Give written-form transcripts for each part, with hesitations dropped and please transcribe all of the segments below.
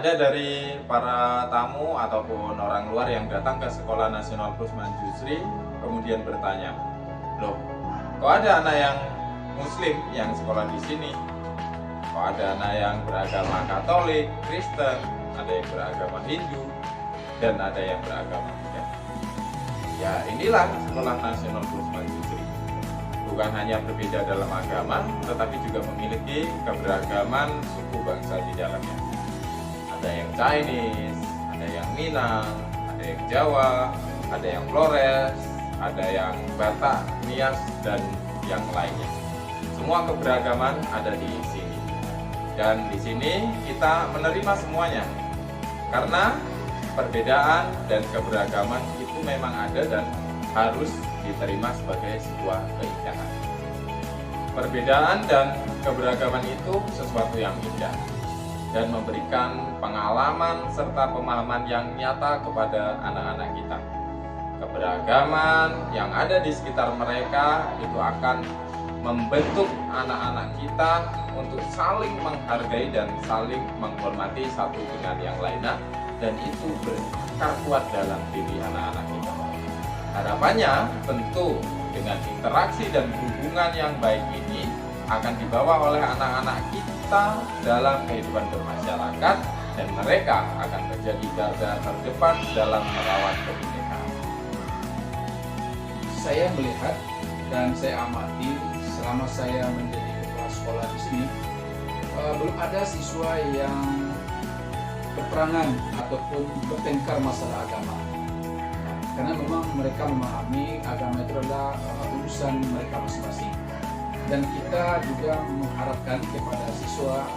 Ada dari para tamu ataupun orang luar yang datang ke Sekolah Nasional Plus Manjusri kemudian bertanya, loh, kok ada anak yang Muslim yang sekolah di sini? Kok ada anak yang beragama Katolik, Kristen, ada yang beragama Hindu, dan ada yang beragama Buddha? Ya inilah Sekolah Nasional Plus Manjusri. Bukan hanya berbeda dalam agama, tetapi juga memiliki keberagaman suku bangsa di dalamnya. Ada yang Chinese, ada yang Minang, ada yang Jawa, ada yang Flores, ada yang Batak, Nias, dan yang lainnya. Semua keberagaman ada di sini. Dan di sini kita menerima semuanya. Karena perbedaan dan keberagaman itu memang ada dan harus diterima sebagai sebuah keindahan. Perbedaan dan keberagaman itu sesuatu yang indah dan memberikan pengalaman serta pemahaman yang nyata kepada anak-anak kita. Keberagaman yang ada di sekitar mereka itu akan membentuk anak-anak kita untuk saling menghargai dan saling menghormati satu dengan yang lainnya, dan itu berakar kuat dalam diri anak-anak kita. Harapannya tentu dengan interaksi dan hubungan yang baik ini akan dibawa oleh anak-anak kita dalam kehidupan bermasyarakat, dan mereka akan menjadi garda terdepan dalam merawat kebinekaan. Saya melihat dan saya amati selama saya menjadi kepala sekolah di sini, belum ada siswa yang berperangan ataupun bertengkar masalah agama. Karena memang mereka memahami agama itu adalah urusan mereka masing-masing. Dan kita juga mengharapkan kepada siswa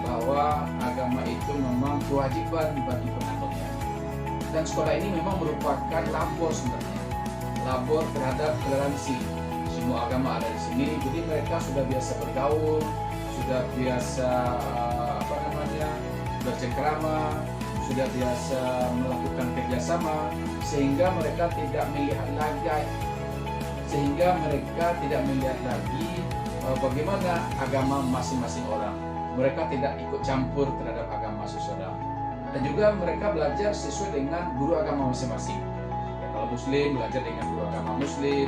bahwa agama itu memang kewajiban bagi penganutnya. Dan sekolah ini memang merupakan labor sebenarnya, labor terhadap toleransi. Semua agama ada di sini, jadi mereka sudah biasa bergaul, sudah biasa bercengkrama, sudah biasa melakukan kerjasama, sehingga mereka tidak melihat lagi bagaimana agama masing-masing orang. Mereka tidak ikut campur terhadap agama seseorang. Dan juga mereka belajar sesuai dengan guru agama masing-masing. Ya, kalau Muslim belajar dengan guru agama Muslim,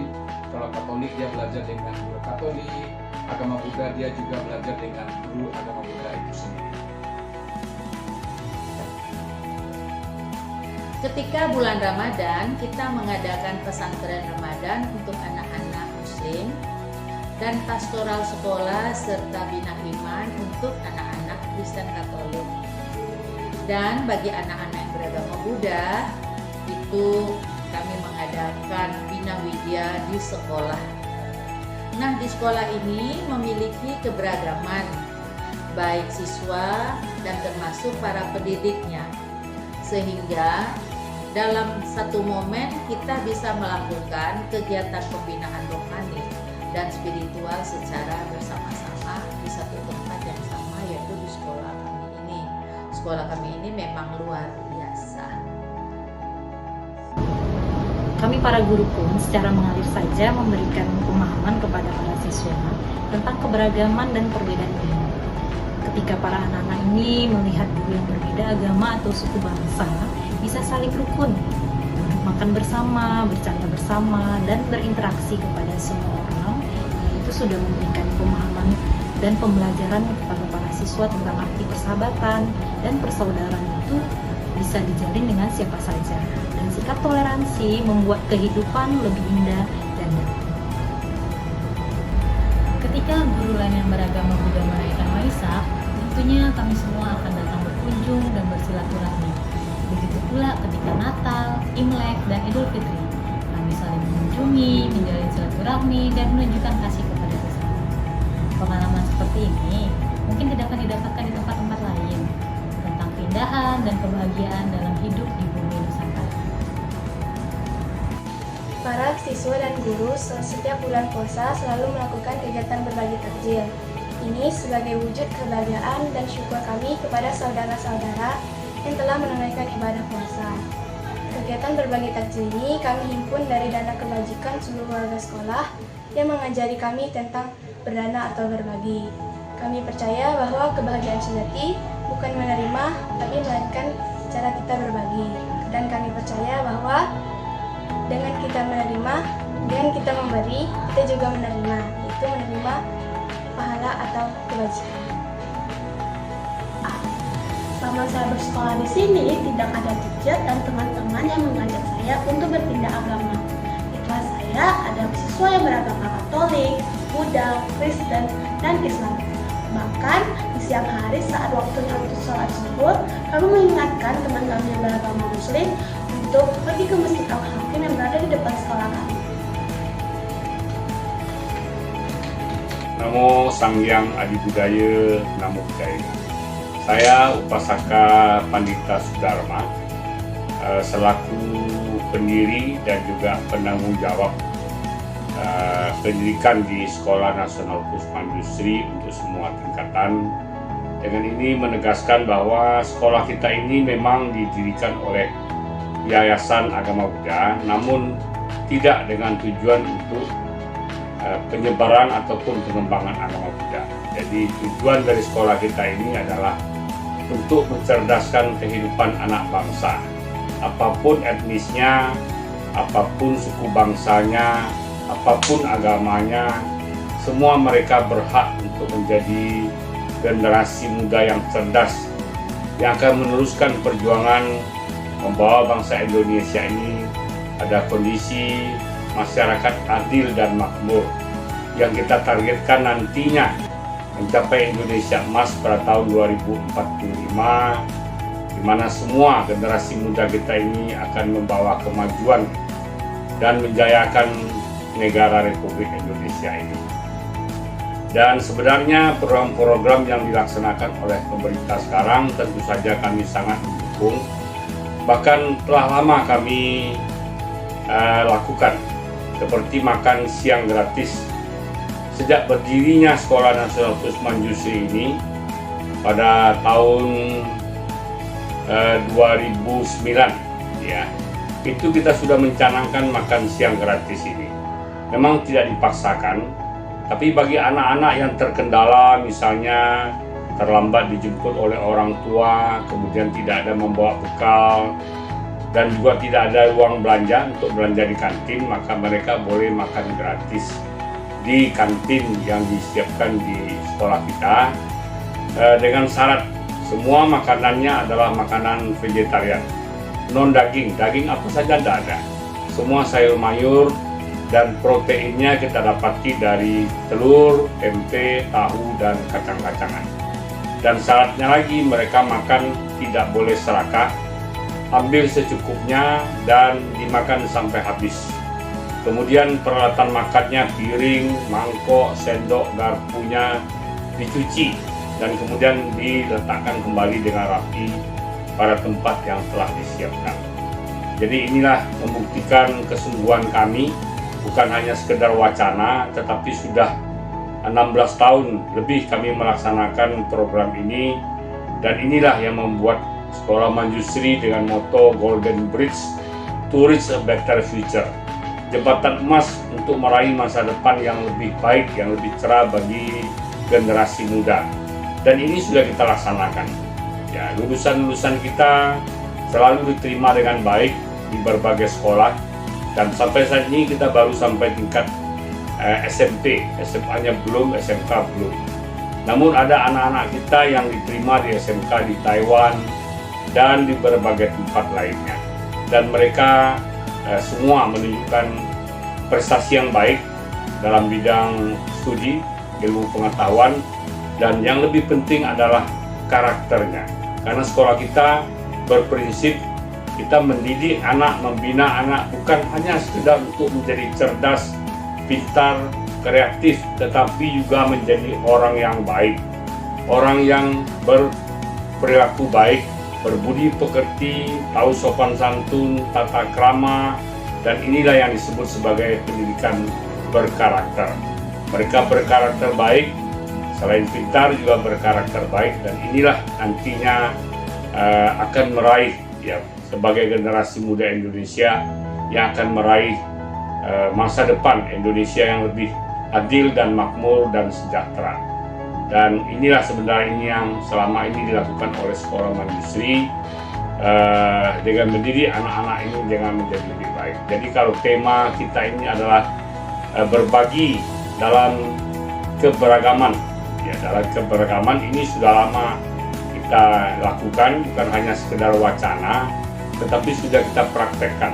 kalau Katolik dia belajar dengan guru Katolik, agama Buddha dia juga belajar dengan guru agama Buddha itu sendiri. Ketika bulan Ramadan, kita mengadakan pesantren Ramadan untuk anak-anak Muslim dan pastoral sekolah serta bina iman untuk anak-anak Kristen Katolik. Dan bagi anak-anak yang beragama Buddha, itu kami mengadakan bina widya di sekolah. Nah, di sekolah ini memiliki keberagaman, baik siswa dan termasuk para pendidiknya. Sehingga dalam satu momen kita bisa melakukan kegiatan pembinaan rohani dan spiritual secara bersama-sama di satu tempat yang sama, yaitu di sekolah kami ini. Sekolah kami ini memang luar biasa. Kami para guru pun secara mengalir saja memberikan pemahaman kepada para siswa tentang keberagaman dan perbedaan ini. Ketika para anak-anak ini melihat guru yang berbeda agama atau suku bangsa bisa saling rukun, duduk makan bersama, bercanda bersama, dan berinteraksi kepada semua orang, itu sudah memberikan pemahaman dan pembelajaran kepada para siswa tentang arti persahabatan dan persaudaraan itu bisa dijalin dengan siapa saja. Dan sikap toleransi membuat kehidupan lebih indah dan damai. Ketika guru lain yang beragama Buddha merayakan Waisak, tentunya kami semua akan datang berkunjung dan bersilaturahmi. Begitu pula ketika Natal, Imlek, dan Idul Fitri. Kami saling mengunjungi, menjalin silaturahmi, dan menunjukkan kasih kepada sesama. Pengalaman seperti ini mungkin tidak akan didapatkan di tempat-tempat lain, tentang keindahan dan kebahagiaan dalam hidup di bumi Nusantara. Para siswa dan guru setiap bulan puasa selalu melakukan kegiatan berbagi takjil. Ini sebagai wujud kebahagiaan dan syukur kami kepada saudara-saudara yang telah menunaikan ibadah puasa. Kegiatan berbagi takjil ini kami himpun dari dana kebajikan seluruh warga sekolah yang mengajari kami tentang berdana atau berbagi. Kami percaya bahwa kebahagiaan sejati bukan menerima, tapi melainkan cara kita berbagi. Dan kami percaya bahwa dengan kita menerima, dengan kita memberi, kita juga menerima, yaitu menerima pahala atau kebajikan. Selama saya bersekolah di sini, tidak ada teacher dan teman-teman yang mengajak saya untuk berpindah agama. Di kelas saya ada siswa yang beragama Katolik, Buddha, Kristen, dan Islam. Bahkan di siang hari saat waktunya untuk sholat zuhur, kami mengingatkan teman kami yang beragama Muslim untuk pergi ke Masjid Al-Hakim yang berada di depan sekolah kami. Namo Sanghyang Adi Budaya, Namo Buddhaya. Saya Upasaka Pandita Sudarma, selaku pendiri dan juga penanggung jawab pendidikan di Sekolah Nasional Pusman Yusri untuk semua tingkatan. Dengan ini menegaskan bahwa sekolah kita ini memang didirikan oleh Yayasan Agama Buddha, namun tidak dengan tujuan untuk penyebaran ataupun pengembangan agama Buddha. Jadi tujuan dari sekolah kita ini adalah untuk mencerdaskan kehidupan anak bangsa. Apapun etnisnya, apapun suku bangsanya, apapun agamanya, semua mereka berhak untuk menjadi generasi muda yang cerdas yang akan meneruskan perjuangan membawa bangsa Indonesia ini pada kondisi masyarakat adil dan makmur yang kita targetkan nantinya mencapai Indonesia Emas pada tahun 2045, di mana semua generasi muda kita ini akan membawa kemajuan dan menjayakan negara Republik Indonesia ini. Dan sebenarnya program-program yang dilaksanakan oleh pemerintah sekarang tentu saja kami sangat mendukung. Bahkan telah lama kami lakukan, seperti makan siang gratis. Sejak berdirinya Sekolah Nasional Pusman Yusri ini pada tahun 2009, ya, itu kita sudah mencanangkan makan siang gratis ini. Memang tidak dipaksakan, tapi bagi anak-anak yang terkendala, misalnya terlambat dijemput oleh orang tua, kemudian tidak ada membawa bekal, dan juga tidak ada uang belanja untuk belanja di kantin, maka mereka boleh makan gratis di kantin yang disiapkan di sekolah kita, dengan syarat semua makanannya adalah makanan vegetarian, non daging, daging apa saja tidak ada, semua sayur mayur, dan proteinnya kita dapati dari telur, tempe, tahu, dan kacang-kacangan. Dan syaratnya lagi mereka makan tidak boleh serakah, ambil secukupnya dan dimakan sampai habis. Kemudian peralatan makannya, piring, mangkok, sendok, garpunya dicuci dan kemudian diletakkan kembali dengan rapi pada tempat yang telah disiapkan. Jadi inilah membuktikan kesungguhan kami, bukan hanya sekedar wacana, tetapi sudah 16 tahun lebih kami melaksanakan program ini, dan inilah yang membuat Sekolah Manjusri dengan moto Golden Bridge to reach a better future, jembatan emas untuk meraih masa depan yang lebih baik, yang lebih cerah bagi generasi muda. Dan ini sudah kita laksanakan. Ya, lulusan-lulusan kita selalu diterima dengan baik di berbagai sekolah, dan sampai saat ini kita baru sampai tingkat SMP, SMA-nya belum, SMK belum. Namun ada anak-anak kita yang diterima di SMK di Taiwan dan di berbagai tempat lainnya. Dan mereka semua menunjukkan prestasi yang baik dalam bidang studi, ilmu pengetahuan, dan yang lebih penting adalah karakternya. Karena sekolah kita berprinsip kita mendidik anak, membina anak bukan hanya sekedar untuk menjadi cerdas, pintar, kreatif, tetapi juga menjadi orang yang baik, orang yang berperilaku baik, berbudi pekerti, tahu sopan santun, tata krama, dan inilah yang disebut sebagai pendidikan berkarakter. Mereka berkarakter baik, selain pintar juga berkarakter baik, dan inilah nantinya akan meraih, ya, sebagai generasi muda Indonesia yang akan meraih masa depan Indonesia yang lebih adil dan makmur dan sejahtera. Dan inilah sebenarnya ini yang selama ini dilakukan oleh sekolah Manjusri dengan mendidik anak-anak ini dengan menjadi lebih baik. Jadi kalau tema kita ini adalah berbagi dalam keberagaman, ya dalam keberagaman ini sudah lama kita lakukan, bukan hanya sekedar wacana, tetapi sudah kita praktekkan.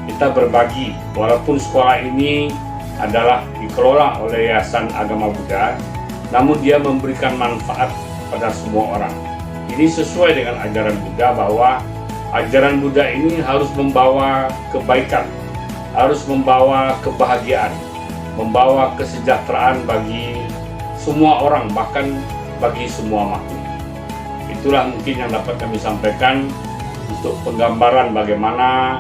Kita berbagi, walaupun sekolah ini adalah dikelola oleh Yayasan Agama Buddha, namun dia memberikan manfaat pada semua orang. Ini sesuai dengan ajaran Buddha bahwa ajaran Buddha ini harus membawa kebaikan, harus membawa kebahagiaan, membawa kesejahteraan bagi semua orang, bahkan bagi semua makhluk. Itulah mungkin yang dapat kami sampaikan untuk penggambaran bagaimana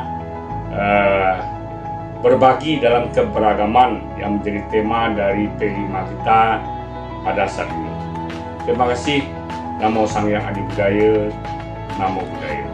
berbagi dalam keberagaman yang menjadi tema dari P5 kita pada saat ini. Terima kasih. Namo Sang Hyang Adi Budaya, Namo Buddhaya.